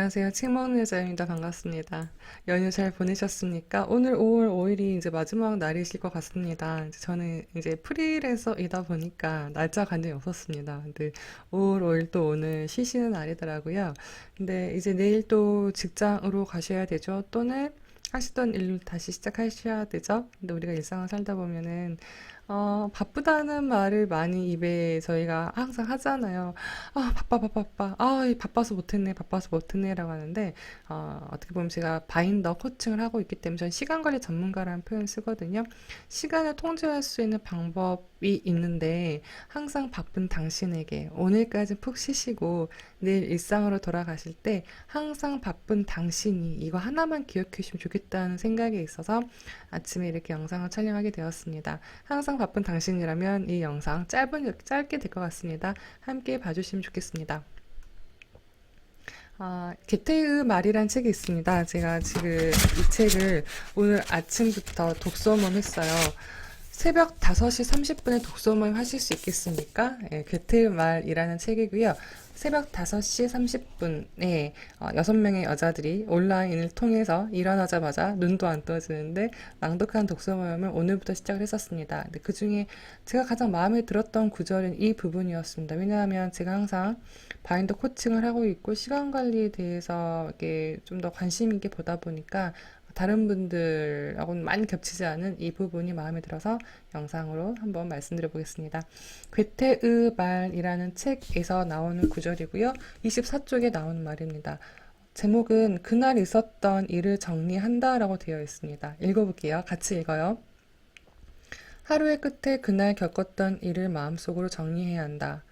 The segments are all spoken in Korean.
안녕하세요. 책 먹는 여자입니다. 반갑습니다. 연휴 잘 보내셨습니까? 오늘 5월 5일이 이제 마지막 날이실 것 같습니다. 저는 이제 프리랜서이다 보니까 날짜 관련이 없었습니다. 근데 5월 5일 또 오늘 쉬시는 날이더라고요. 근데 이제 내일 또 직장으로 가셔야 되죠. 또는 하시던 일로 다시 시작하셔야 되죠. 근데 우리가 일상을 살다 보면은 바쁘다는 말을 많이 입에 저희가 항상 하잖아요. 바빠. 이 바빠서 못했네, 바빠서 못했네라고 하는데, 어떻게 보면 제가 바인더 코칭을 하고 있기 때문에 저는 시간 관리 전문가라는 표현을 쓰거든요. 시간을 통제할 수 있는 방법이 있는데, 항상 바쁜 당신에게 오늘까지 푹 쉬시고, 내일 일상으로 돌아가실 때, 항상 바쁜 당신이 이거 하나만 기억해 주시면 좋겠다는 생각이 있어서 아침에 이렇게 영상을 촬영하게 되었습니다. 항상 바쁜 당신이라면 이 영상 짧게 될 것 같습니다. 함께 봐주시면 좋겠습니다. 게테의 말이란 책이 있습니다. 제가 지금 이 책을 오늘 아침부터 독서 모임 했어요. 새벽 5시 30분에 독서 모임 하실 수 있겠습니까? 예, 게테의 말이라는 책이고요. 새벽 5시 30분에 6명의 여자들이 온라인을 통해서 일어나자마자 눈도 안 떠지는데 낭독한 독서 모임을 오늘부터 시작을 했었습니다. 근데 그 중에 제가 가장 마음에 들었던 구절은 이 부분이었습니다. 왜냐하면 제가 항상 바인더 코칭을 하고 있고 시간 관리에 대해서 이렇게 좀 더 관심 있게 보다 보니까 다른 분들하고는 많이 겹치지 않은 이 부분이 마음에 들어서 영상으로 한번 말씀드려 보겠습니다. 괴테의 말이라는 책에서 나오는 구절이고요. 24쪽에 나오는 말입니다. 제목은 그날 있었던 일을 정리한다 라고 되어 있습니다. 읽어볼게요. 같이 읽어요. 하루의 끝에 그날 겪었던 일을 마음속으로 정리해야 한다.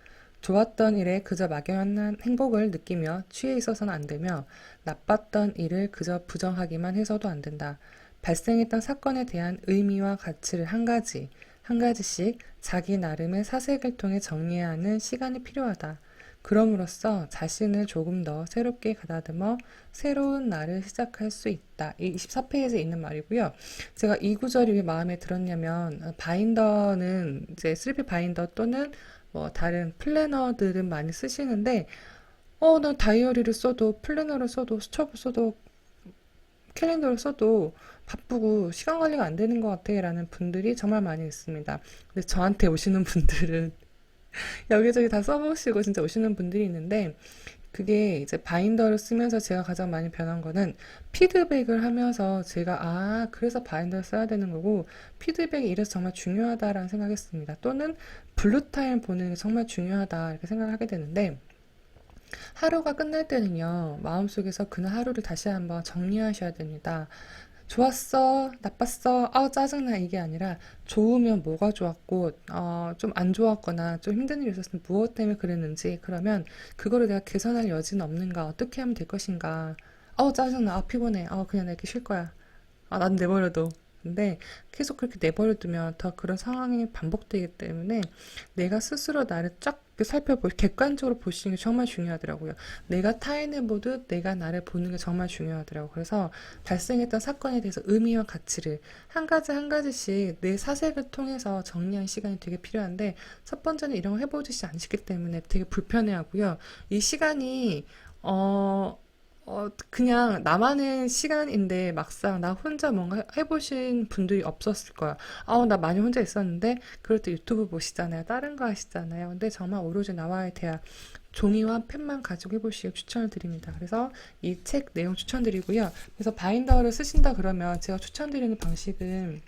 좋았던 일에 그저 막연한 행복을 느끼며 취해 있어서는 안 되며 나빴던 일을 그저 부정하기만 해서도 안 된다. 발생했던 사건에 대한 의미와 가치를 한 가지씩 자기 나름의 사색을 통해 정리해야 하는 시간이 필요하다. 그럼으로써 자신을 조금 더 새롭게 가다듬어 새로운 날을 시작할 수 있다. 이 24페이지에 있는 말이고요. 제가 이 구절이 왜 마음에 들었냐면 바인더는 이제 3P 바인더 또는 뭐 다른 플래너들은 많이 쓰시는데 난 다이어리를 써도 플래너를 써도 수첩을 써도 캘린더를 써도 바쁘고 시간 관리가 안 되는 것 같아 라는 분들이 정말 많이 있습니다. 근데 저한테 오시는 분들은 여기저기 다 써보시고 진짜 오시는 분들이 있는데 그게 이제 바인더를 쓰면서 제가 가장 많이 변한 거는 피드백을 하면서 제가 그래서 바인더를 써야 되는 거고 피드백이 이래서 정말 중요하다라는 생각했습니다. 또는 블루타임 보는 게 정말 중요하다 이렇게 생각을 하게 되는데 하루가 끝날 때는요 마음속에서 그날 하루를 다시 한번 정리하셔야 됩니다. 좋았어, 나빴어, 짜증나 이게 아니라 좋으면 뭐가 좋았고 좀 안 좋았거나 좀 힘든 일이 있었으면 무엇 때문에 그랬는지 그러면 그거를 내가 개선할 여지는 없는가 어떻게 하면 될 것인가 짜증나, 피곤해, 그냥 나 이렇게 쉴 거야, 난 내버려둬. 근데 계속 그렇게 내버려두면 더 그런 상황이 반복되기 때문에 내가 스스로 나를 쫙 객관적으로 보시는 게 정말 중요하더라고요. 내가 타인을 보듯 내가 나를 보는 게 정말 중요하더라고요. 그래서 발생했던 사건에 대해서 의미와 가치를 한 가지 한 가지씩 내 사색을 통해서 정리하는 시간이 되게 필요한데 첫 번째는 이런 걸 해보지 않으시기 때문에 되게 불편해하고요. 이 시간이 그냥 나만의 시간인데 막상 나 혼자 뭔가 해보신 분들이 없었을 거야. 나 많이 혼자 있었는데, 그럴 때 유튜브 보시잖아요. 다른 거 하시잖아요. 근데 정말 오로지 나와의 대화, 종이와 펜만 가지고 해보시길 추천을 드립니다. 그래서 이 책 내용 추천드리고요. 그래서 바인더를 쓰신다 그러면 제가 추천드리는 방식은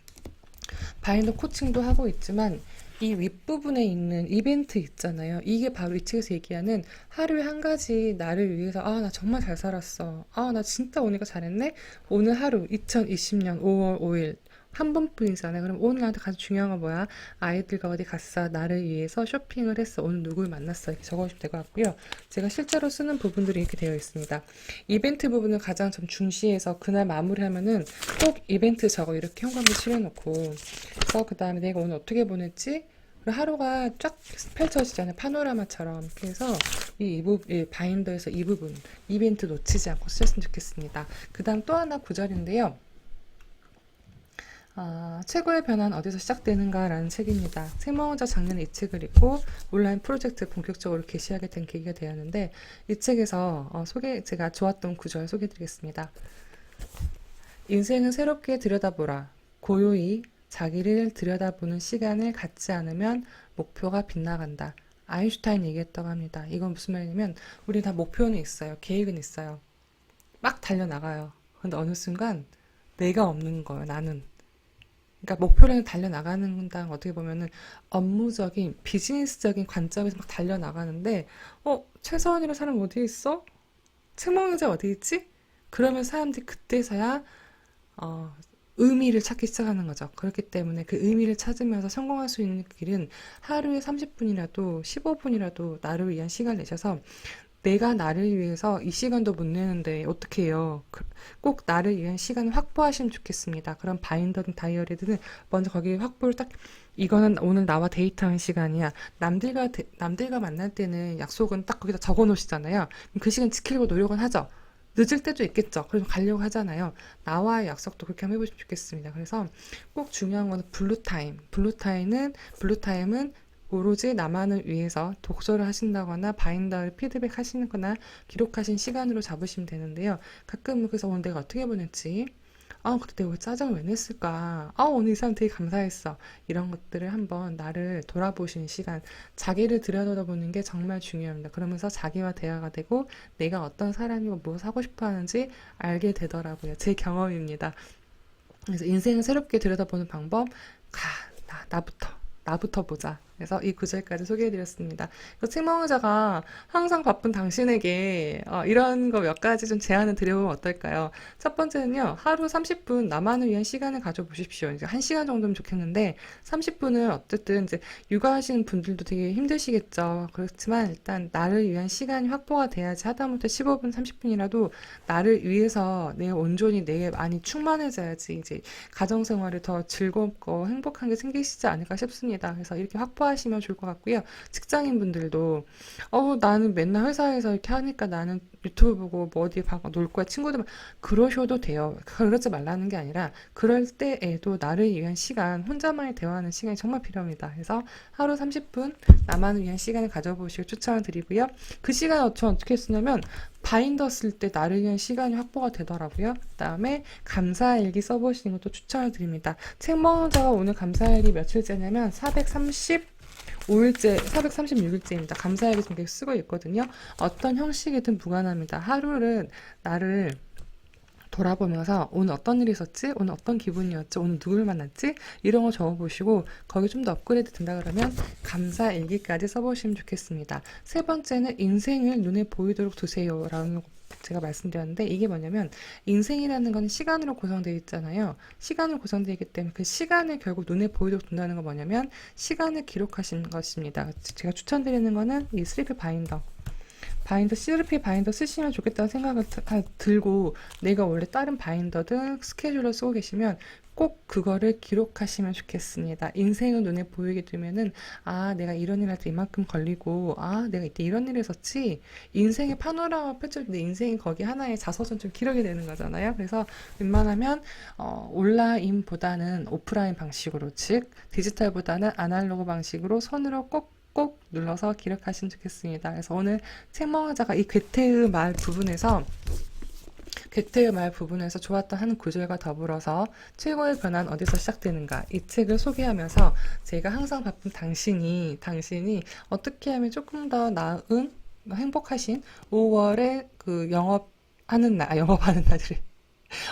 바인더 코칭도 하고 있지만 이 윗부분에 있는 이벤트 있잖아요. 이게 바로 이 책에서 얘기하는 하루에 한 가지 나를 위해서 나 정말 잘 살았어. 나 진짜 오니까 잘했네. 오늘 하루 2020년 5월 5일 한 번뿐이잖아요. 그럼 오늘 나한테 가장 중요한 건 뭐야? 아이들과 어디 갔어. 나를 위해서 쇼핑을 했어. 오늘 누굴 만났어. 이렇게 적어주시면 될 것 같고요. 제가 실제로 쓰는 부분들이 이렇게 되어 있습니다. 이벤트 부분을 가장 좀 중시해서 그날 마무리하면은 꼭 이벤트 저거 이렇게 현관에 칠해놓고 그래서 그 다음에 내가 오늘 어떻게 보냈지? 그리고 하루가 쫙 펼쳐지잖아요. 파노라마처럼. 그래서 이 바인더에서 이 부분 이벤트 놓치지 않고 쓰셨으면 좋겠습니다. 그 다음 또 하나 구절인데요. 최고의 변화는 어디서 시작되는가라는 책입니다. 책망자 작년에 이 책을 읽고 온라인 프로젝트 본격적으로 개시하게 된 계기가 되었는데 이 책에서 제가 좋았던 구절 소개해드리겠습니다. 인생은 새롭게 들여다보라. 고요히 자기를 들여다보는 시간을 갖지 않으면 목표가 빗나간다. 아인슈타인 얘기했다고 합니다. 이건 무슨 말이냐면 우리 다 목표는 있어요. 계획은 있어요. 막 달려나가요. 근데 어느 순간 내가 없는 거예요. 나는. 그러니까 목표를 달려나가는 건 어떻게 보면은 업무적인 비즈니스적인 관점에서 막 달려나가는데 최서원이라는 사람 어디 있어? 책망자 어디 있지? 그러면 사람들이 그때서야 어, 의미를 찾기 시작하는 거죠. 그렇기 때문에 그 의미를 찾으면서 성공할 수 있는 길은 하루에 30분이라도 15분이라도 나를 위한 시간을 내셔서 내가 나를 위해서 이 시간도 못 내는데 어떻게 해요? 꼭 나를 위한 시간을 확보하시면 좋겠습니다. 그럼 바인더든 다이어리든 먼저 거기 확보를 딱 이거는 오늘 나와 데이트하는 시간이야. 남들과 만날 때는 약속은 딱 거기다 적어 놓으시잖아요. 그 시간 지키려고 노력은 하죠. 늦을 때도 있겠죠. 그래서 가려고 하잖아요. 나와의 약속도 그렇게 한번 해보시면 좋겠습니다. 그래서 꼭 중요한 거는 블루타임. 블루타임은 오로지 나만을 위해서 독서를 하신다거나 바인더를 피드백 하시는 거나 기록하신 시간으로 잡으시면 되는데요. 가끔은 그래서 오늘 내가 어떻게 보냈지? 그때 왜 짜증을 왜 냈을까? 오늘 이 사람 되게 감사했어. 이런 것들을 한번 나를 돌아보시는 시간, 자기를 들여다보는 게 정말 중요합니다. 그러면서 자기와 대화가 되고 내가 어떤 사람이고 무엇을 하고 싶어 하는지 알게 되더라고요. 제 경험입니다. 그래서 인생을 새롭게 들여다보는 방법, 나부터 보자. 그래서 이 구절까지 소개해드렸습니다. 책망자가 항상 바쁜 당신에게 이런 거 몇 가지 좀 제안을 드려보면 어떨까요? 첫 번째는요, 하루 30분 나만을 위한 시간을 가져보십시오. 이제 1시간 정도면 좋겠는데, 30분을 어쨌든 이제 육아하시는 분들도 되게 힘드시겠죠. 그렇지만 일단 나를 위한 시간이 확보가 돼야지 하다못해 15분, 30분이라도 나를 위해서 내 온전히 내게 많이 충만해져야지 이제 가정생활을 더 즐겁고 행복한 게 생기시지 않을까 싶습니다. 그래서 이렇게 확보하시면 좋을 것 같고요. 직장인분들도 나는 맨날 회사에서 이렇게 하니까 나는 유튜브 보고 뭐 어디 놀 거야 친구들 그러셔도 돼요. 그러지 말라는 게 아니라 그럴 때에도 나를 위한 시간, 혼자만의 대화하는 시간이 정말 필요합니다. 그래서 하루 30분 나만을 위한 시간을 가져보시고 추천을 드리고요. 그 시간 어떻게 쓰냐면 바인더 쓸 때 나를 위한 시간이 확보가 되더라고요. 그다음에 감사일기 써보시는 것도 추천을 드립니다. 책먹자가 오늘 감사일기 며칠째냐면 436일째입니다. 감사일기 지금 계속 쓰고 있거든요. 어떤 형식이든 무관합니다. 하루는 나를 돌아보면서 오늘 어떤 일이 있었지? 오늘 어떤 기분이었지? 오늘 누굴 만났지? 이런 거 적어보시고 거기 좀 더 업그레이드 된다 그러면 감사 일기까지 써보시면 좋겠습니다. 세 번째는 인생을 눈에 보이도록 두세요 라는 제가 말씀드렸는데 이게 뭐냐면 인생이라는 건 시간으로 구성되어 있잖아요. 시간으로 구성되어 있기 때문에 그 시간을 결국 눈에 보이도록 둔다는 건 뭐냐면 시간을 기록하시는 것입니다. 제가 추천드리는 거는 이 슬리피 바인더. CRP 바인더 쓰시면 좋겠다는 생각을 들고 내가 원래 다른 바인더든 스케줄러 쓰고 계시면 꼭 그거를 기록하시면 좋겠습니다. 인생을 눈에 보이게 되면은 내가 이런 일 할 때 이만큼 걸리고 내가 이때 이런 일을 했었지. 인생의 파노라마 펼칠 때 인생이 거기 하나의 자서전 좀 기록이 되는 거잖아요. 그래서 웬만하면 온라인보다는 오프라인 방식으로 즉 디지털보다는 아날로그 방식으로 손으로 꼭 눌러서 기록하시면 좋겠습니다. 그래서 오늘 책망자가 이 괴테의 말 부분에서 좋았던 한 구절과 더불어서 최고의 변화는 어디서 시작되는가 이 책을 소개하면서 제가 항상 바쁜 당신이 어떻게 하면 조금 더 나은 행복하신 5월에 그 영업하는 날을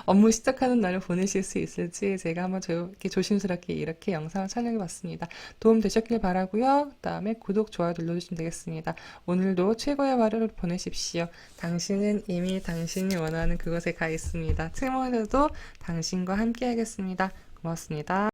업무 시작하는 날을 보내실 수 있을지 제가 한번 이렇게 조심스럽게 이렇게 영상을 촬영해 봤습니다. 도움 되셨길 바라고요. 그다음에 구독, 좋아요 눌러주시면 되겠습니다. 오늘도 최고의 하루를 보내십시오. 당신은 이미 당신이 원하는 그곳에 가 있습니다. 책망에서도 당신과 함께 하겠습니다. 고맙습니다.